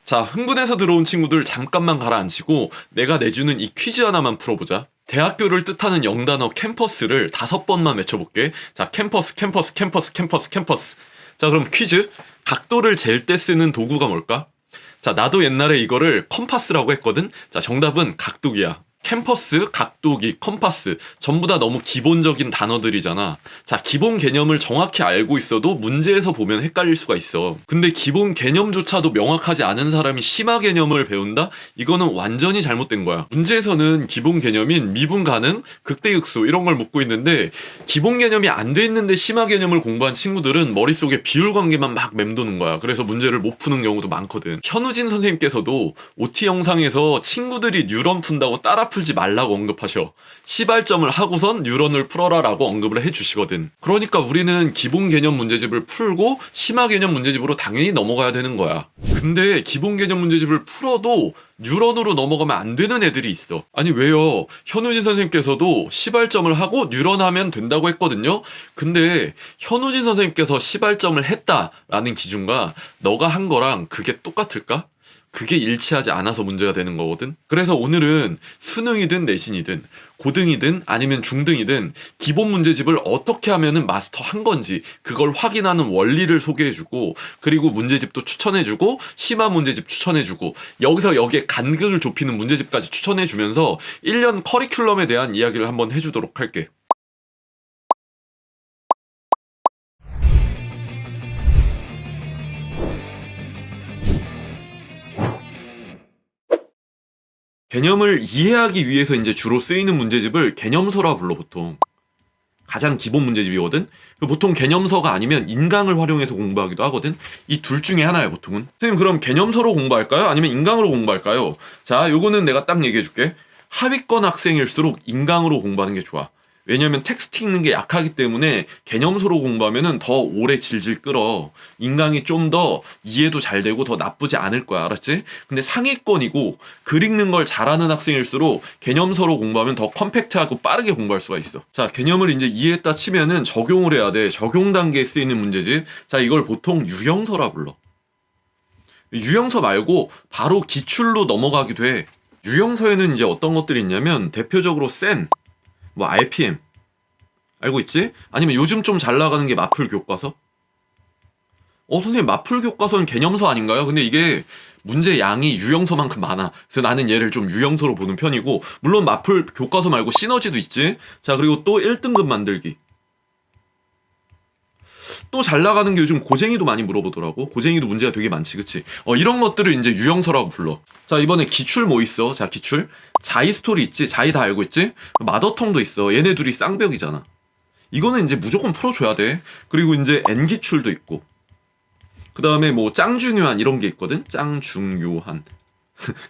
자, 흥분해서 들어온 친구들 잠깐만 가라앉히고 내가 내주는 이 퀴즈 하나만 풀어보자. 대학교를 뜻하는 영단어 캠퍼스를 5번만 외쳐볼게. 자, 캠퍼스, 캠퍼스, 캠퍼스, 캠퍼스, 캠퍼스. 자, 그럼 퀴즈. 각도를 잴 때 쓰는 도구가 뭘까? 자, 나도 옛날에 이거를 컴파스라고 했거든? 자, 정답은 각도기야. 캠퍼스, 각도기, 컴파스 전부 다 너무 기본적인 단어들이잖아. 자, 기본 개념을 정확히 알고 있어도 문제에서 보면 헷갈릴 수가 있어. 근데 기본 개념조차도 명확하지 않은 사람이 심화 개념을 배운다? 이거는 완전히 잘못된 거야. 문제에서는 기본 개념인 미분 가능, 극대극소 이런 걸 묻고 있는데 기본 개념이 안 돼 있는데 심화 개념을 공부한 친구들은 머릿속에 비율 관계만 막 맴도는 거야. 그래서 문제를 못 푸는 경우도 많거든. 현우진 선생님께서도 OT 영상에서 친구들이 뉴런 푼다고 따라 풀지 말라고 언급하셔. 시발점을 하고선 뉴런을 풀어라 라고 언급을 해주시거든. 그러니까 우리는 기본 개념 문제집을 풀고 심화 개념 문제집으로 당연히 넘어가야 되는 거야. 근데 기본 개념 문제집을 풀어도 뉴런으로 넘어가면 안 되는 애들이 있어. 아니 왜요? 현우진 선생님께서도 시발점을 하고 뉴런하면 된다고 했거든요. 근데 현우진 선생님께서 시발점을 했다라는 기준과 너가 한 거랑 그게 똑같을까? 그게 일치하지 않아서 문제가 되는 거거든. 그래서 오늘은 수능이든 내신이든 고등이든 아니면 중등이든 기본 문제집을 어떻게 하면은 마스터한 건지 그걸 확인하는 원리를 소개해주고, 그리고 문제집도 추천해주고 심화 문제집 추천해주고 여기서 여기에 간극을 좁히는 문제집까지 추천해주면서 1년 커리큘럼에 대한 이야기를 한번 해주도록 할게. 개념을 이해하기 위해서 이제 주로 쓰이는 문제집을 개념서라 불러. 보통 가장 기본 문제집이거든. 보통 개념서가 아니면 인강을 활용해서 공부하기도 하거든. 이 둘 중에 하나야 보통은. 선생님 그럼 개념서로 공부할까요? 아니면 인강으로 공부할까요? 자, 요거는 내가 딱 얘기해 줄게. 하위권 학생일수록 인강으로 공부하는 게 좋아. 왜냐면 텍스트 읽는 게 약하기 때문에 개념서로 공부하면은 더 오래 질질 끌어. 인강이 좀 더 이해도 잘 되고 더 나쁘지 않을 거야. 알았지? 근데 상위권이고 글 읽는 걸 잘하는 학생일수록 개념서로 공부하면 더 컴팩트하고 빠르게 공부할 수가 있어. 자, 개념을 이제 이해했다 치면은 적용을 해야 돼. 적용 단계에 쓰이는 문제집. 자, 이걸 보통 유형서라 불러. 유형서 말고 바로 기출로 넘어가기도 해. 유형서에는 이제 어떤 것들이 있냐면 대표적으로 센, 뭐 RPM 알고 있지? 아니면 요즘 좀 잘 나가는 게 마플 교과서? 선생님 마플 교과서는 개념서 아닌가요? 근데 이게 문제 양이 유형서만큼 많아. 그래서 나는 얘를 좀 유형서로 보는 편이고, 물론 마플 교과서 말고 시너지도 있지. 자, 그리고 또 1등급 만들기. 또 잘 나가는 게 요즘 고쟁이도 많이 물어보더라고. 고쟁이도 문제가 되게 많지, 그치? 이런 것들을 이제 유형서라고 불러. 자, 이번에 기출 뭐 있어? 자, 기출. 자이 스토리 있지? 자이 다 알고 있지? 마더텅도 있어. 얘네 둘이 쌍벽이잖아. 이거는 이제 무조건 풀어줘야 돼. 그리고 이제 N기출도 있고. 그 다음에 뭐 짱중요한 이런 게 있거든? 짱중요한.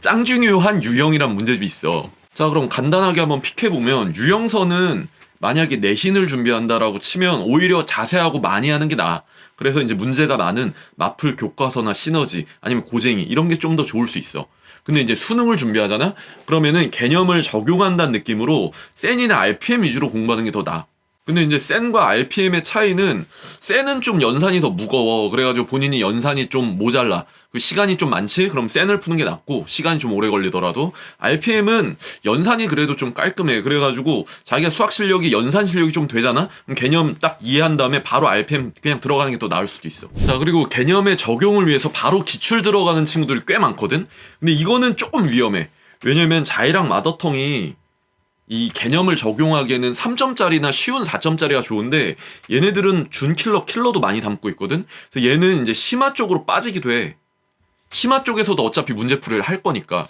짱중요한 유형이란 문제집이 있어. 자, 그럼 간단하게 한번 픽해보면 유형서는 만약에 내신을 준비한다라고 치면 오히려 자세하고 많이 하는 게 나아. 그래서 이제 문제가 많은 마플 교과서나 시너지 아니면 고쟁이 이런 게 좀 더 좋을 수 있어. 근데 이제 수능을 준비하잖아? 그러면은 개념을 적용한다는 느낌으로 센이나 RPM 위주로 공부하는 게 더 나아. 근데 이제 센과 RPM의 차이는, 센은 좀 연산이 더 무거워. 그래가지고 본인이 연산이 좀 모자라. 그 시간이 좀 많지? 그럼 센을 푸는 게 낫고, 시간이 좀 오래 걸리더라도. RPM은 연산이 그래도 좀 깔끔해. 그래가지고 자기가 수학 실력이 연산 실력이 좀 되잖아? 그럼 개념 딱 이해한 다음에 바로 RPM 그냥 들어가는 게 더 나을 수도 있어. 자, 그리고 개념의 적용을 위해서 바로 기출 들어가는 친구들이 꽤 많거든? 근데 이거는 조금 위험해. 왜냐면 자이랑 마더텅이 이 개념을 적용하기에는 3점짜리나 쉬운 4점짜리가 좋은데 얘네들은 킬러도 많이 담고 있거든. 그래서 얘는 이제 심화 쪽으로 빠지기도 해. 심화 쪽에서도 어차피 문제풀이를 할 거니까.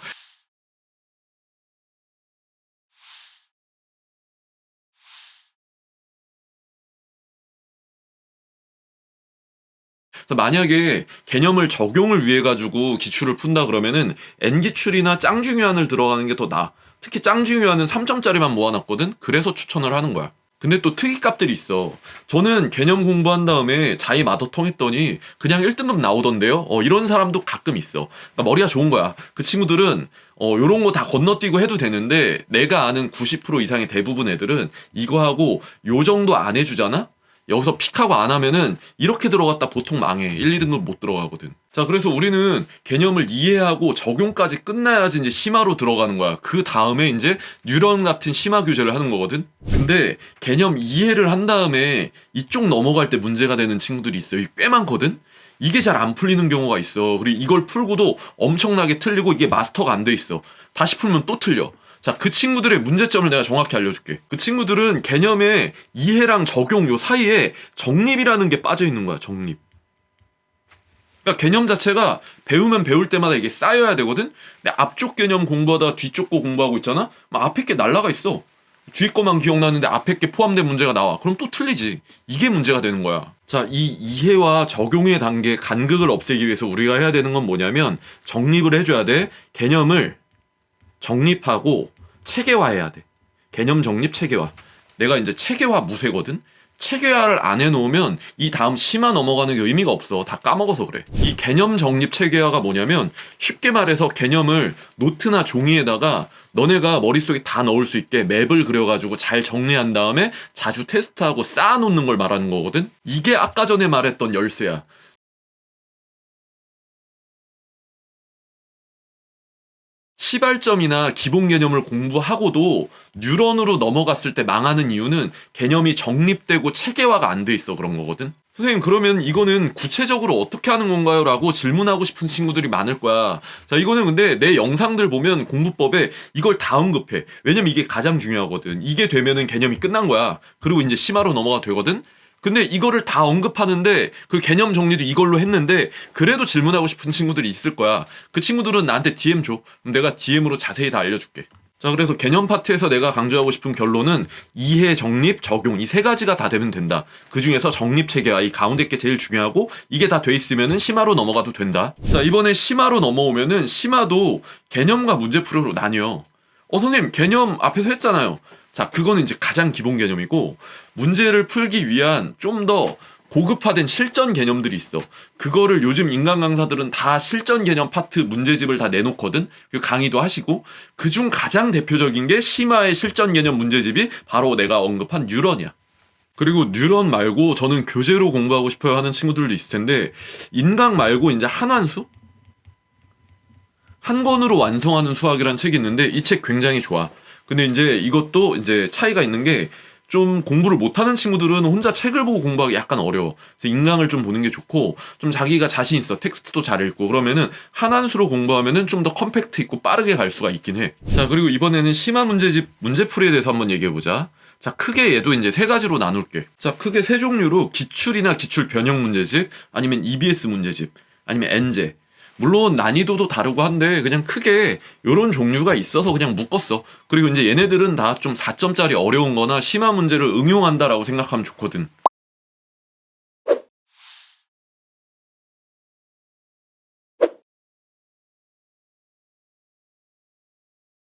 그래서 만약에 개념을 적용을 위해 가지고 기출을 푼다 그러면은 N기출이나 짱중요한을 들어가는 게 더 나아. 특히 짱중요한은 3점짜리만 모아놨거든. 그래서 추천을 하는 거야. 근데 또 특이값들이 있어. 저는 개념 공부한 다음에 자이 마더텅 했더니 그냥 1등급 나오던데요. 이런 사람도 가끔 있어. 그러니까 머리가 좋은 거야. 그 친구들은 요런 거 다 건너뛰고 해도 되는데, 내가 아는 90% 이상의 대부분 애들은 이거 하고 요 정도 안 해주잖아? 여기서 픽하고 안 하면은 이렇게 들어갔다 보통 망해. 1, 2등급 못 들어가거든. 자, 그래서 우리는 개념을 이해하고 적용까지 끝나야지 이제 심화로 들어가는 거야. 그 다음에 이제 뉴런 같은 심화 교재를 하는 거거든. 근데 개념 이해를 한 다음에 이쪽 넘어갈 때 문제가 되는 친구들이 있어요. 꽤 많거든. 이게 잘 안 풀리는 경우가 있어. 그리고 이걸 풀고도 엄청나게 틀리고 이게 마스터가 안 돼 있어. 다시 풀면 또 틀려. 자, 그 친구들의 문제점을 내가 정확히 알려줄게. 그 친구들은 개념의 이해랑 적용 요 사이에 정립이라는 게 빠져 있는 거야, 정립. 그러니까 개념 자체가 배우면 배울 때마다 이게 쌓여야 되거든? 근데 앞쪽 개념 공부하다 뒤쪽 거 공부하고 있잖아? 막 앞에 게 날라가 있어. 뒤에 거만 기억나는데 앞에 게 포함된 문제가 나와. 그럼 또 틀리지. 이게 문제가 되는 거야. 자, 이 이해와 적용의 단계, 간극을 없애기 위해서 우리가 해야 되는 건 뭐냐면 정립을 해줘야 돼. 개념을 정립하고 체계화해야 돼. 개념 정립 체계화. 내가 이제 체계화 무쇠거든. 체계화를 안 해놓으면 이 다음 심화 넘어가는 게 의미가 없어. 다 까먹어서 그래. 이 개념 정립 체계화가 뭐냐면 쉽게 말해서 개념을 노트나 종이에다가 너네가 머릿속에 다 넣을 수 있게 맵을 그려가지고 잘 정리한 다음에 자주 테스트하고 쌓아놓는 걸 말하는 거거든. 이게 아까 전에 말했던 열쇠야. 시발점이나 기본 개념을 공부하고도 뉴런으로 넘어갔을 때 망하는 이유는 개념이 정립되고 체계화가 안 돼 있어 그런 거거든. 선생님, 그러면 이거는 구체적으로 어떻게 하는 건가요? 라고 질문하고 싶은 친구들이 많을 거야. 자, 이거는 근데 내 영상들 보면 공부법에 이걸 다 언급해. 왜냐면 이게 가장 중요하거든. 이게 되면은 개념이 끝난 거야. 그리고 이제 심화로 넘어가 되거든. 근데 이거를 다 언급하는데 그 개념 정리도 이걸로 했는데 그래도 질문하고 싶은 친구들이 있을 거야. 그 친구들은 나한테 DM 줘. 그럼 내가 DM으로 자세히 다 알려줄게. 자, 그래서 개념 파트에서 내가 강조하고 싶은 결론은 이해, 정립, 적용 이 세 가지가 다 되면 된다. 그 중에서 정립 체계가 이 가운데 게 제일 중요하고 이게 다 돼 있으면은 심화로 넘어가도 된다. 자, 이번에 심화로 넘어오면은 심화도 개념과 문제풀이로 나뉘어. 선생님, 개념 앞에서 했잖아요. 자, 그거는 이제 가장 기본 개념이고 문제를 풀기 위한 좀 더 고급화된 실전 개념들이 있어. 그거를 요즘 인간 강사들은 다 실전 개념 파트 문제집을 다 내놓거든. 그 강의도 하시고 그중 가장 대표적인 게 심화의 실전 개념 문제집이 바로 내가 언급한 뉴런이야. 그리고 뉴런 말고 저는 교재로 공부하고 싶어요 하는 친구들도 있을 텐데 인강 말고 이제 한환수? 한 권으로 완성하는 수학이라는 책이 있는데 이 책 굉장히 좋아. 근데 이제 이것도 이제 차이가 있는 게 좀 공부를 못하는 친구들은 혼자 책을 보고 공부하기 약간 어려워. 그래서 인강을 좀 보는 게 좋고 좀 자기가 자신 있어. 텍스트도 잘 읽고 그러면은 한한수로 공부하면은 좀 더 컴팩트 있고 빠르게 갈 수가 있긴 해. 자, 그리고 이번에는 심화 문제집 문제풀이에 대해서 한번 얘기해보자. 자, 크게 얘도 이제 세 가지로 나눌게. 자, 크게 세 종류로 기출이나 기출 변형 문제집, 아니면 EBS 문제집, 아니면 엔제. 물론 난이도도 다르고 한데 그냥 크게 요런 종류가 있어서 그냥 묶었어. 그리고 이제 얘네들은 다 좀 4점짜리 어려운 거나 심화 문제를 응용한다라고 생각하면 좋거든.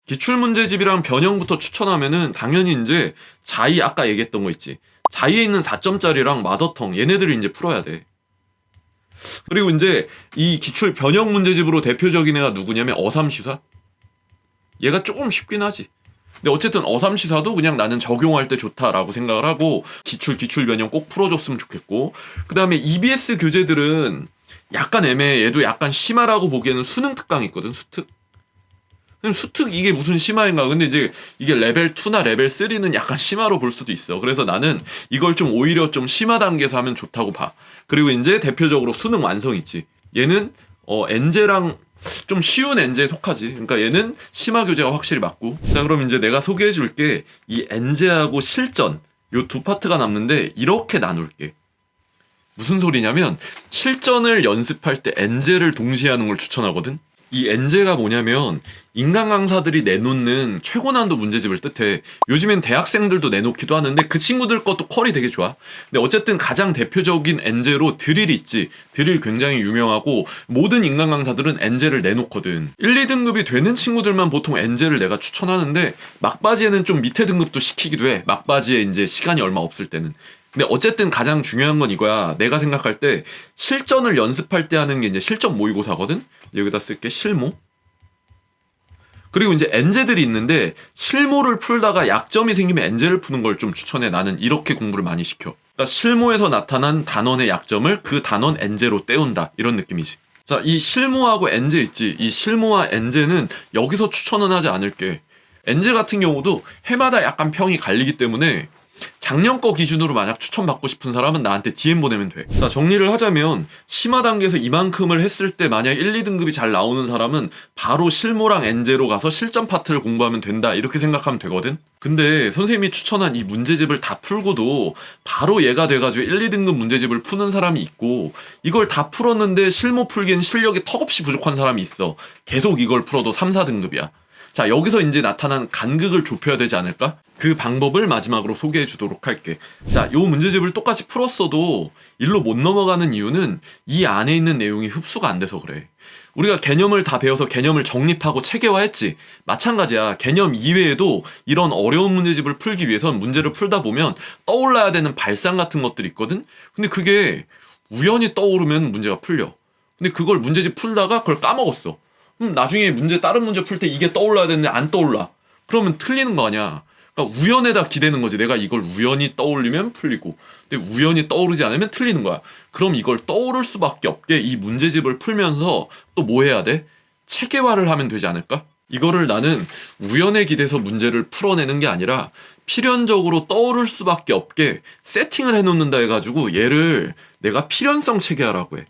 기출문제집이랑 변형부터 추천하면은 당연히 이제 자이 아까 얘기했던 거 있지. 자이에 있는 4점짜리랑 마더텅 얘네들을 이제 풀어야 돼. 그리고 이제 이 기출 변형 문제집으로 대표적인 애가 누구냐면 어삼시사. 얘가 조금 쉽긴 하지. 근데 어쨌든 어삼시사도 그냥 나는 적용할 때 좋다라고 생각을 하고 기출 변형 꼭 풀어줬으면 좋겠고 그 다음에 EBS 교재들은 약간 애매해. 얘도 약간 심하라고 보기에는 수능 특강이 있거든. 수특. 수특 이게 무슨 심화인가? 근데 이제 이게 레벨 2나 레벨 3는 약간 심화로 볼 수도 있어. 그래서 나는 이걸 좀 오히려 좀 심화 단계에서 하면 좋다고 봐. 그리고 이제 대표적으로 수능 완성 있지. 얘는 엔제랑 좀 쉬운 엔제에 속하지. 그러니까 얘는 심화 교재가 확실히 맞고. 자, 그럼 이제 내가 소개해 줄게. 이 엔제하고 실전 요 두 파트가 남는데 이렇게 나눌게. 무슨 소리냐면 실전을 연습할 때 엔제를 동시에 하는 걸 추천하거든. 이 엔제가 뭐냐면 인간 강사들이 내놓는 최고 난도 문제집을 뜻해. 요즘엔 대학생들도 내놓기도 하는데 그 친구들 것도 퀄이 되게 좋아. 근데 어쨌든 가장 대표적인 엔제로 드릴 있지. 드릴 굉장히 유명하고 모든 인간 강사들은 엔제를 내놓거든. 1, 2등급이 되는 친구들만 보통 엔제를 내가 추천하는데 막바지에는 좀 밑에 등급도 시키기도 해. 막바지에 이제 시간이 얼마 없을 때는. 근데 어쨌든 가장 중요한 건 이거야. 내가 생각할 때 실전을 연습할 때 하는 게 이제 실전 모의고사거든. 여기다 쓸게 실모. 그리고 이제 엔제들이 있는데 실모를 풀다가 약점이 생기면 엔제를 푸는 걸 좀 추천해. 나는 이렇게 공부를 많이 시켜. 그러니까 실무에서 나타난 단원의 약점을 그 단원 엔제로 때운다 이런 느낌이지. 자, 이 실무하고 엔제 있지. 이 실무와 엔제는 여기서 추천은 하지 않을게. 엔제 같은 경우도 해마다 약간 평이 갈리기 때문에 작년 거 기준으로 만약 추천받고 싶은 사람은 나한테 DM 보내면 돼. 자, 정리를 하자면 심화 단계에서 이만큼을 했을 때 만약 1, 2등급이 잘 나오는 사람은 바로 실무랑 엔제로 가서 실전 파트를 공부하면 된다 이렇게 생각하면 되거든. 근데 선생님이 추천한 이 문제집을 다 풀고도 바로 얘가 돼가지고 1, 2등급 문제집을 푸는 사람이 있고, 이걸 다 풀었는데 실무 풀기엔 실력이 턱없이 부족한 사람이 있어. 계속 이걸 풀어도 3, 4등급이야. 자, 여기서 이제 나타난 간극을 좁혀야 되지 않을까? 그 방법을 마지막으로 소개해 주도록 할게. 자, 요 문제집을 똑같이 풀었어도 일로 못 넘어가는 이유는 이 안에 있는 내용이 흡수가 안 돼서 그래. 우리가 개념을 다 배워서 개념을 정립하고 체계화했지. 마찬가지야. 개념 이외에도 이런 어려운 문제집을 풀기 위해선 문제를 풀다 보면 떠올라야 되는 발상 같은 것들이 있거든? 근데 그게 우연히 떠오르면 문제가 풀려. 근데 그걸 문제집 풀다가 그걸 까먹었어. 그럼 나중에 다른 문제 풀 때 이게 떠올라야 되는데 안 떠올라. 그러면 틀리는 거 아니야. 그러니까 우연에다 기대는 거지. 내가 이걸 우연히 떠올리면 풀리고, 근데 우연히 떠오르지 않으면 틀리는 거야. 그럼 이걸 떠오를 수밖에 없게 이 문제집을 풀면서 또 뭐 해야 돼? 체계화를 하면 되지 않을까? 이거를 나는 우연에 기대서 문제를 풀어내는 게 아니라 필연적으로 떠오를 수밖에 없게 세팅을 해놓는다 해가지고 얘를 내가 필연성 체계화라고 해.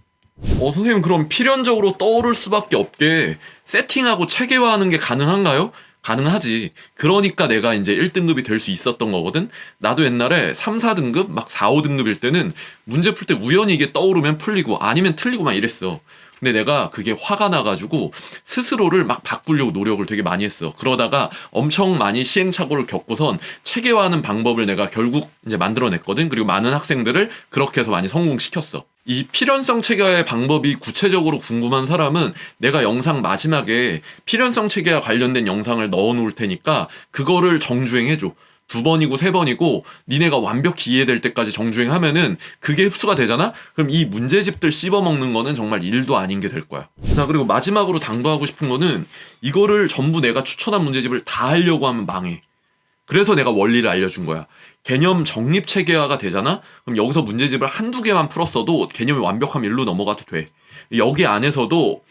선생님, 그럼 필연적으로 떠오를 수밖에 없게 세팅하고 체계화하는 게 가능한가요? 가능하지. 그러니까 내가 이제 1등급이 될 수 있었던 거거든. 나도 옛날에 3, 4등급, 막 4, 5등급일 때는 문제 풀 때 우연히 이게 떠오르면 풀리고 아니면 틀리고 막 이랬어. 근데 내가 그게 화가 나가지고 스스로를 막 바꾸려고 노력을 되게 많이 했어. 그러다가 엄청 많이 시행착오를 겪고선 체계화하는 방법을 내가 결국 이제 만들어냈거든. 그리고 많은 학생들을 그렇게 해서 많이 성공시켰어. 이 필연성 체계화의 방법이 구체적으로 궁금한 사람은 내가 영상 마지막에 필연성 체계와 관련된 영상을 넣어 놓을 테니까 그거를 정주행해줘. 2번이고 3번이고 니네가 완벽히 이해될 때까지 정주행하면은 그게 흡수가 되잖아? 그럼 이 문제집들 씹어먹는 거는 정말 일도 아닌 게 될 거야. 자, 그리고 마지막으로 당부하고 싶은 거는 이거를 전부 내가 추천한 문제집을 다 하려고 하면 망해. 그래서 내가 원리를 알려준 거야. 개념 정립 체계화가 되잖아? 그럼 여기서 문제집을 한두 개만 풀었어도 개념이 완벽하면 일로 넘어가도 돼. 여기 안에서도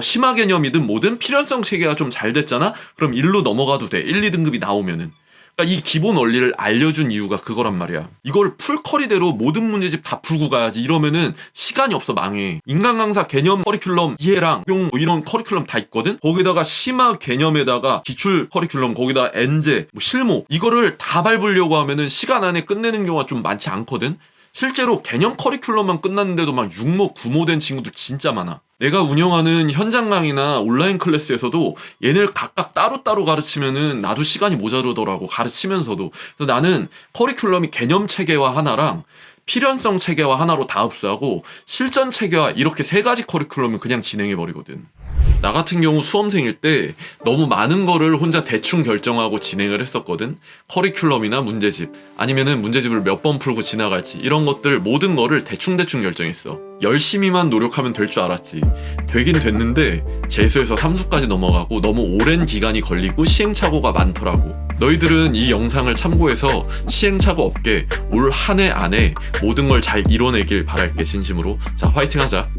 심화 개념이든 뭐든 필연성 체계가 좀 잘 됐잖아? 그럼 일로 넘어가도 돼. 1, 2등급이 나오면은. 그러니까 이 기본 원리를 알려준 이유가 그거란 말이야. 이걸 풀커리대로 모든 문제집 다 풀고 가야지. 이러면은 시간이 없어, 망해. 인간 강사 개념 커리큘럼 이해랑 뭐 이런 커리큘럼 다 있거든. 거기다가 심화 개념에다가 기출 커리큘럼, 거기다 엔제, 뭐 실무, 이거를 다 밟으려고 하면은 시간 안에 끝내는 경우가 좀 많지 않거든. 실제로 개념 커리큘럼만 끝났는데도 막 6모, 9모 된 친구들 진짜 많아. 내가 운영하는 현장 강의나 온라인 클래스에서도 얘네를 각각 따로따로 가르치면은 나도 시간이 모자르더라고, 가르치면서도. 그래서 나는 커리큘럼이 개념 체계화 하나랑 필연성 체계화 하나로 다 흡수하고 실전 체계화 이렇게 3가지 커리큘럼을 그냥 진행해버리거든. 나 같은 경우 수험생일 때 너무 많은 거를 혼자 대충 결정하고 진행을 했었거든. 커리큘럼이나 문제집, 아니면은 문제집을 몇 번 풀고 지나갈지, 이런 것들 모든 거를 대충대충 결정했어. 열심히만 노력하면 될 줄 알았지. 되긴 됐는데 재수에서 삼수까지 넘어가고 너무 오랜 기간이 걸리고 시행착오가 많더라고. 너희들은 이 영상을 참고해서 시행착오 없게 올 한 해 안에 모든 걸 잘 이뤄내길 바랄게, 진심으로. 자, 화이팅 하자.